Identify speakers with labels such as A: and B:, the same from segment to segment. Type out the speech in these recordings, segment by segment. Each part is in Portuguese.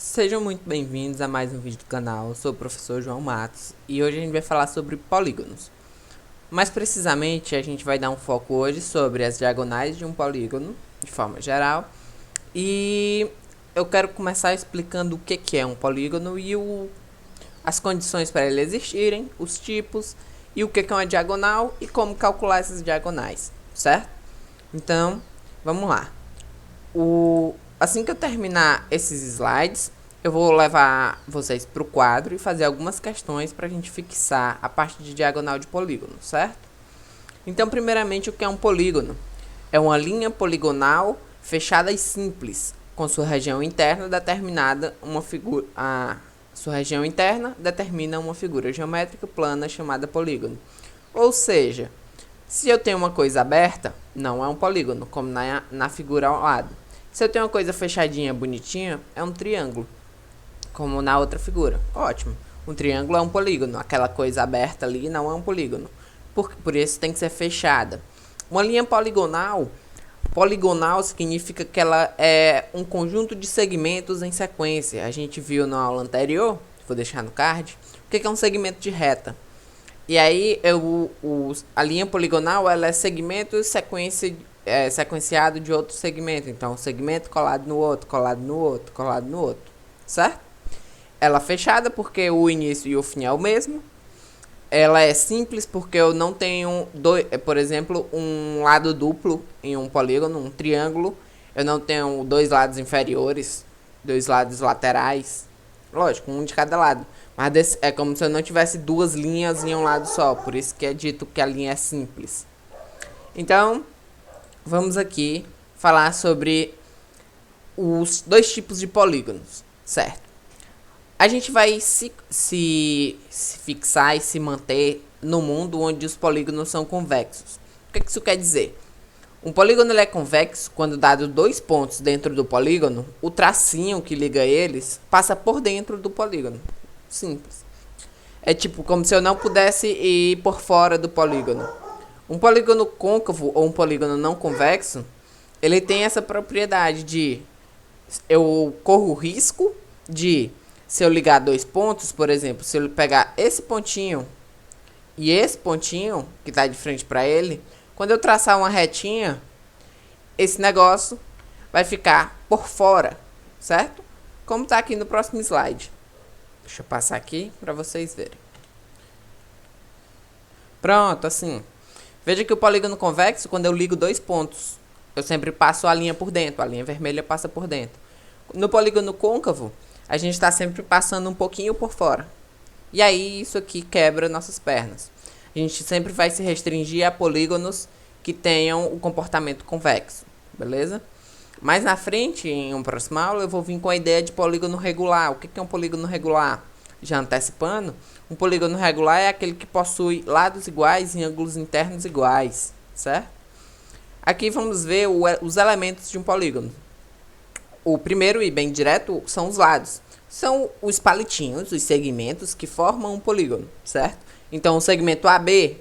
A: Sejam muito bem-vindos a mais um vídeo do canal. Eu sou o professor João Matos e hoje a gente vai falar sobre polígonos. Mais precisamente, a gente vai dar um foco hoje sobre as diagonais de um polígono, de forma geral. E eu quero começar explicando o que é um polígono e as condições para ele existirem, os tipos e o que é uma diagonal e como calcular essas diagonais, certo? Então, vamos lá. Assim que eu terminar esses slides, eu vou levar vocês para o quadro e fazer algumas questões para a gente fixar a parte de diagonal de polígono, certo? Então, primeiramente, o que é um polígono? É uma linha poligonal fechada e simples, com sua região interna determinada uma figura. A sua região interna determina uma figura geométrica plana chamada polígono. Ou seja, se eu tenho uma coisa aberta, não é um polígono, como na figura ao lado. Se eu tenho uma coisa fechadinha, bonitinha, é um triângulo, como na outra figura. Ótimo. Um triângulo é um polígono. Aquela coisa aberta ali não é um polígono. Por isso tem que ser fechada. Uma linha poligonal significa que ela é um conjunto de segmentos em sequência. A gente viu na aula anterior, vou deixar no card, o que é um segmento de reta. E aí, a linha poligonal ela é segmento sequenciado de outro segmento. Então, um segmento colado no outro, colado no outro, colado no outro. Certo? Ela é fechada porque o início e o fim é o mesmo. Ela é simples porque eu não tenho, por exemplo, um lado duplo em um polígono, um triângulo. Eu não tenho dois lados inferiores, dois lados laterais. Lógico, um de cada lado. Mas é como se eu não tivesse duas linhas em um lado só. Por isso que é dito que a linha é simples. Então, vamos aqui falar sobre os dois tipos de polígonos, certo? A gente vai se fixar e se manter no mundo onde os polígonos são convexos. O que isso quer dizer? Um polígono ele é convexo quando dado dois pontos dentro do polígono, o tracinho que liga eles passa por dentro do polígono. Simples. É tipo como se eu não pudesse ir por fora do polígono. Um polígono côncavo ou um polígono não convexo, ele tem essa propriedade de eu corro o risco de, se eu ligar dois pontos, por exemplo, se eu pegar esse pontinho e esse pontinho que está de frente para ele, quando eu traçar uma retinha, esse negócio vai ficar por fora, certo? Como está aqui no próximo slide. Deixa eu passar aqui para vocês verem. Pronto, assim. Veja que o polígono convexo, quando eu ligo dois pontos, eu sempre passo a linha por dentro. A linha vermelha passa por dentro. No polígono côncavo, a gente está sempre passando um pouquinho por fora. E aí, isso aqui quebra nossas pernas. A gente sempre vai se restringir a polígonos que tenham o comportamento convexo. Beleza? Mais na frente, em uma próxima aula, eu vou vir com a ideia de polígono regular. O que é um polígono regular? Já antecipando, um polígono regular é aquele que possui lados iguais e ângulos internos iguais, certo? Aqui vamos ver os elementos de um polígono. O primeiro e bem direto são os lados. São os palitinhos, os segmentos que formam um polígono, certo? Então, o segmento AB,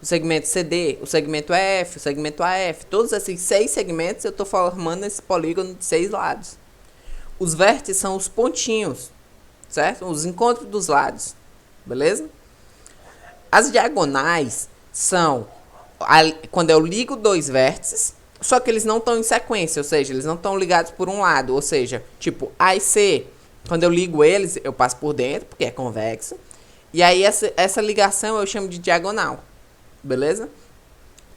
A: o segmento CD, o segmento EF, o segmento AF, todos esses 6 segmentos eu estou formando esse polígono de 6 lados. Os vértices são os pontinhos, certo? Os encontros dos lados, beleza? As diagonais são quando eu ligo dois vértices, só que eles não estão em sequência, ou seja, eles não estão ligados por um lado, ou seja, tipo A e C, quando eu ligo eles, eu passo por dentro, porque é convexo, e aí essa ligação eu chamo de diagonal, beleza?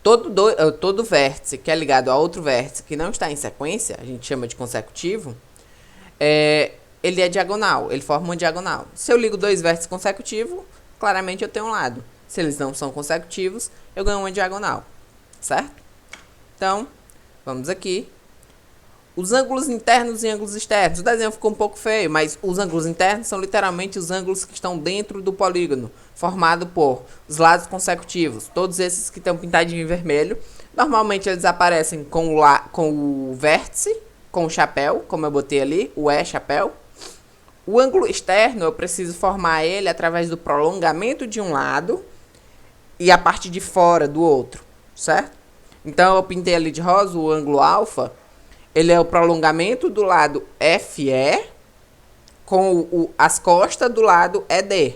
A: Todo vértice que é ligado a outro vértice que não está em sequência, a gente chama de consecutivo, ele é diagonal, ele forma uma diagonal. Se eu ligo dois vértices consecutivos, claramente eu tenho um lado. Se eles não são consecutivos, eu ganho uma diagonal, certo? Então, vamos aqui. Os ângulos internos e ângulos externos. O desenho ficou um pouco feio, mas os ângulos internos são literalmente os ângulos que estão dentro do polígono, formado por os lados consecutivos. Todos esses que estão pintadinhos em vermelho. Normalmente eles aparecem com o vértice, com o chapéu, como eu botei ali, o chapéu. O ângulo externo eu preciso formar ele através do prolongamento de um lado e a parte de fora do outro, certo? Então eu pintei ali de rosa o ângulo alfa, ele é o prolongamento do lado FE com as costas do lado é D,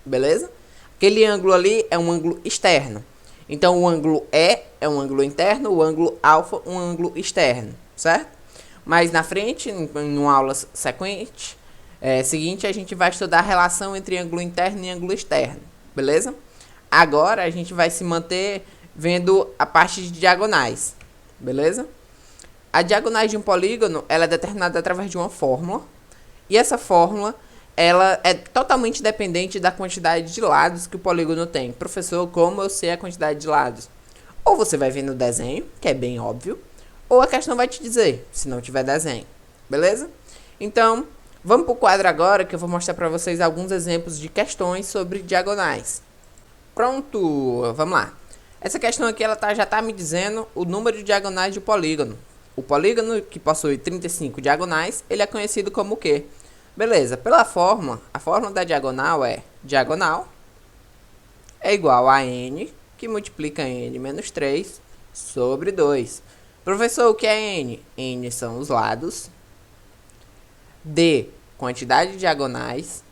A: beleza? Aquele ângulo ali é um ângulo externo. Então o ângulo E é um ângulo interno, o ângulo alfa um ângulo externo, certo? Mas na frente, em uma aula seguinte, a gente vai estudar a relação entre ângulo interno e ângulo externo, beleza? Agora a gente vai se manter vendo a parte de diagonais, beleza? A diagonal de um polígono ela é determinada através de uma fórmula. E essa fórmula ela é totalmente dependente da quantidade de lados que o polígono tem. Professor, como eu sei a quantidade de lados? Ou você vai ver no desenho, que é bem óbvio, ou a questão vai te dizer, se não tiver desenho. Beleza? Então, vamos para o quadro agora, que eu vou mostrar para vocês alguns exemplos de questões sobre diagonais. Pronto, vamos lá. Essa questão aqui ela já está me dizendo o número de diagonais de um polígono. O polígono que possui 35 diagonais, ele é conhecido como o quê? Beleza, pela fórmula, a fórmula da diagonal é diagonal é igual a n, que multiplica n menos 3 sobre 2. Professor, o que é n? N são os lados. D, quantidade de diagonais.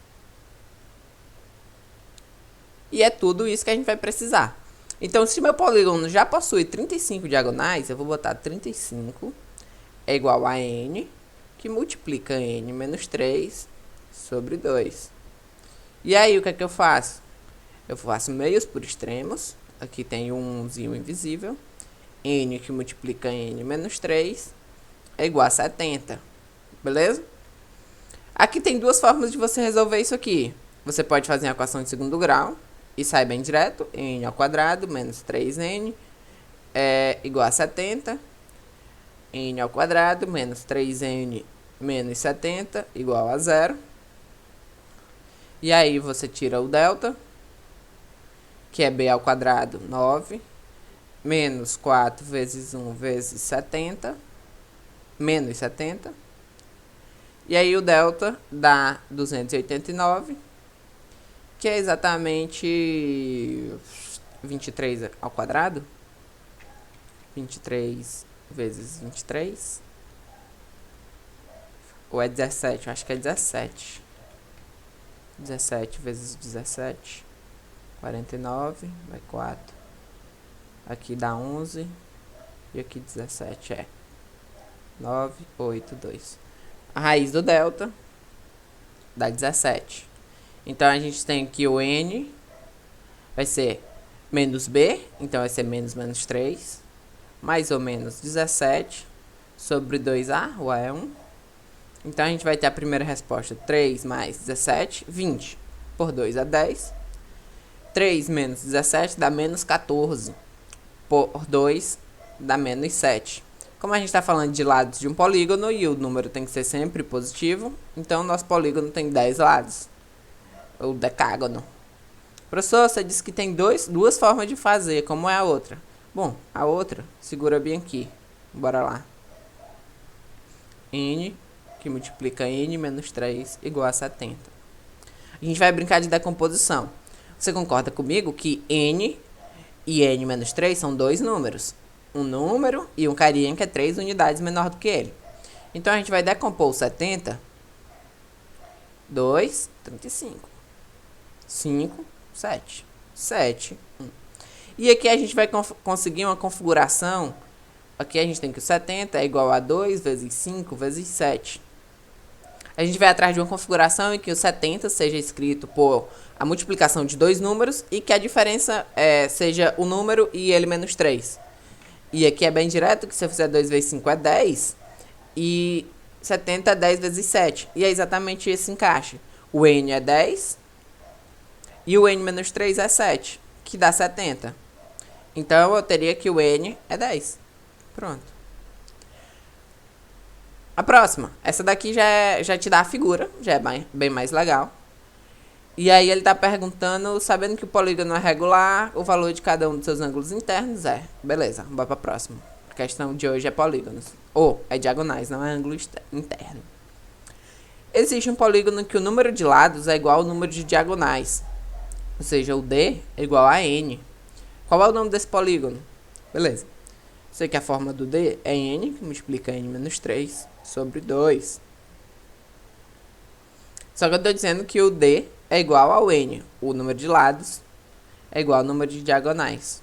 A: E é tudo isso que a gente vai precisar. Então, se meu polígono já possui 35 diagonais, eu vou botar 35 é igual a n, que multiplica n menos 3 sobre 2. E aí, o que é que eu faço? Eu faço meios por extremos. Aqui tem um umzinho invisível. N que multiplica n menos 3 é igual a 70. Beleza? Aqui tem duas formas de você resolver isso aqui. Você pode fazer a equação de segundo grau e sai bem direto. N ao quadrado menos 3n é igual a 70. N ao quadrado menos 3n menos 70 igual a 0. E aí você tira o delta, que é b ao quadrado, 9, menos 4 vezes 1 vezes 70, menos 70. E aí o delta dá 289, que é exatamente 23 ao quadrado. 23 vezes 23. Ou é 17? Eu acho que é 17. 17 vezes 17. 49. Vai 4. Aqui dá 11. E aqui 17 é 9, 8, 2. A raiz do delta dá 17. Então a gente tem que o n vai ser menos b. Então vai ser menos 3. Mais ou menos 17 sobre 2a. O a é 1. Então a gente vai ter a primeira resposta. 3 mais 17, 20. Por 2 é 10. 3 menos 17 dá menos 14. Por 2 dá menos 7. Como a gente está falando de lados de um polígono e o número tem que ser sempre positivo, então o nosso polígono tem 10 lados. O decágono. Professor, você disse que tem duas formas de fazer. Como é a outra? Bom, a outra, segura bem aqui. Bora lá. N, que multiplica n menos 3 igual a 70. A gente vai brincar de decomposição. Você concorda comigo que n e n menos 3 são dois números? Um número e um carinha que é 3 unidades menor do que ele. Então a gente vai decompor o 70. 2, 35. 5, 7. 7, 1. E aqui a gente vai conseguir uma configuração. Aqui a gente tem que o 70 é igual a 2 vezes 5 vezes 7. A gente vai atrás de uma configuração em que o 70 seja escrito por a multiplicação de dois números e que a diferença seja o número e ele menos 3. E aqui é bem direto, que se eu fizer 2 vezes 5 é 10. E 70 é 10 vezes 7. E é exatamente esse encaixe. O n é 10 e o n menos 3 é 7, que dá 70. Então eu teria que o n é 10. Pronto. A próxima. Essa daqui já te dá a figura, já é bem mais legal. E aí ele está perguntando, sabendo que o polígono é regular, o valor de cada um dos seus ângulos internos é. Beleza, vamos para a próxima. A questão de hoje é polígonos. Ou é diagonais, não é ângulo interno. Existe um polígono que o número de lados é igual ao número de diagonais. Ou seja, o D é igual a N. Qual é o nome desse polígono? Beleza. Sei que a forma do D é N, que multiplica N menos 3 sobre 2. Só que eu tô dizendo que o D é igual ao N. O número de lados é igual ao número de diagonais.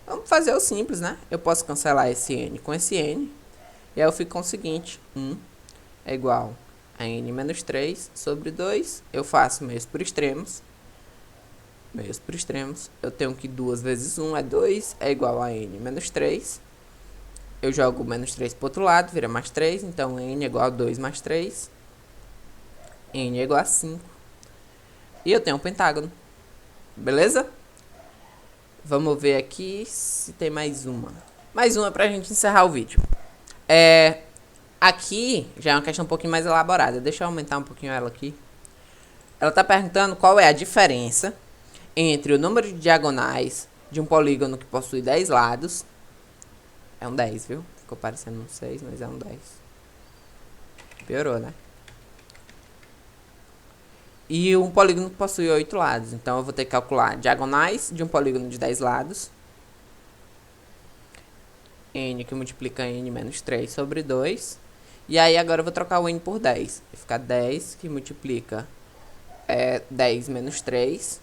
A: Vamos fazer o simples, né? Eu posso cancelar esse N com esse N. E aí eu fico com o seguinte. 1 é igual a N menos 3 sobre 2. Eu faço meios por extremos. Meios por extremos. Eu tenho que 2 vezes 1 é 2. É igual a N menos 3. Eu jogo menos 3 para o outro lado. Vira mais 3. Então N é igual a 2 mais 3. N é igual a 5. E eu tenho um pentágono. Beleza? Vamos ver aqui se tem mais uma. Mais uma pra gente encerrar o vídeo. Aqui já é uma questão um pouquinho mais elaborada. Deixa eu aumentar um pouquinho ela aqui. Ela tá perguntando qual é a diferença entre o número de diagonais de um polígono que possui 10 lados. É um 10, viu? Ficou parecendo um 6, mas é um 10. Piorou, né? E um polígono que possui 8 lados. Então eu vou ter que calcular diagonais de um polígono de 10 lados. N que multiplica N menos 3 sobre 2. E aí agora eu vou trocar o N por 10. Vai ficar 10 que multiplica 10 menos 3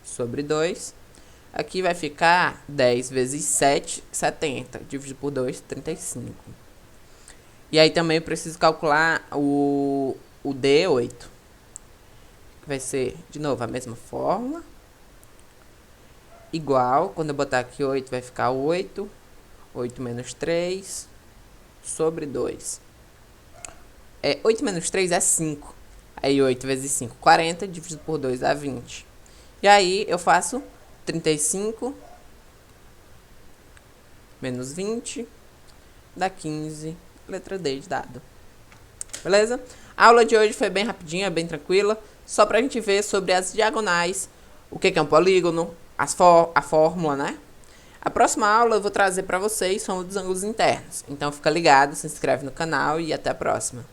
A: sobre 2. Aqui vai ficar 10 vezes 7, 70. Dividido por 2, 35. E aí também eu preciso calcular o D8. Vai ser, de novo, a mesma fórmula. Igual, quando eu botar aqui 8, vai ficar 8. 8 menos 3 sobre 2. 8 menos 3 é 5. Aí 8 vezes 5, 40. Dividido por 2 dá 20. E aí eu faço 35 menos 20 dá 15. Letra D de dado. Beleza? A aula de hoje foi bem rapidinha, bem tranquila. Só pra gente ver sobre as diagonais, o que é um polígono, a fórmula, né? A próxima aula eu vou trazer pra vocês sobre os ângulos internos. Então fica ligado, se inscreve no canal e até a próxima.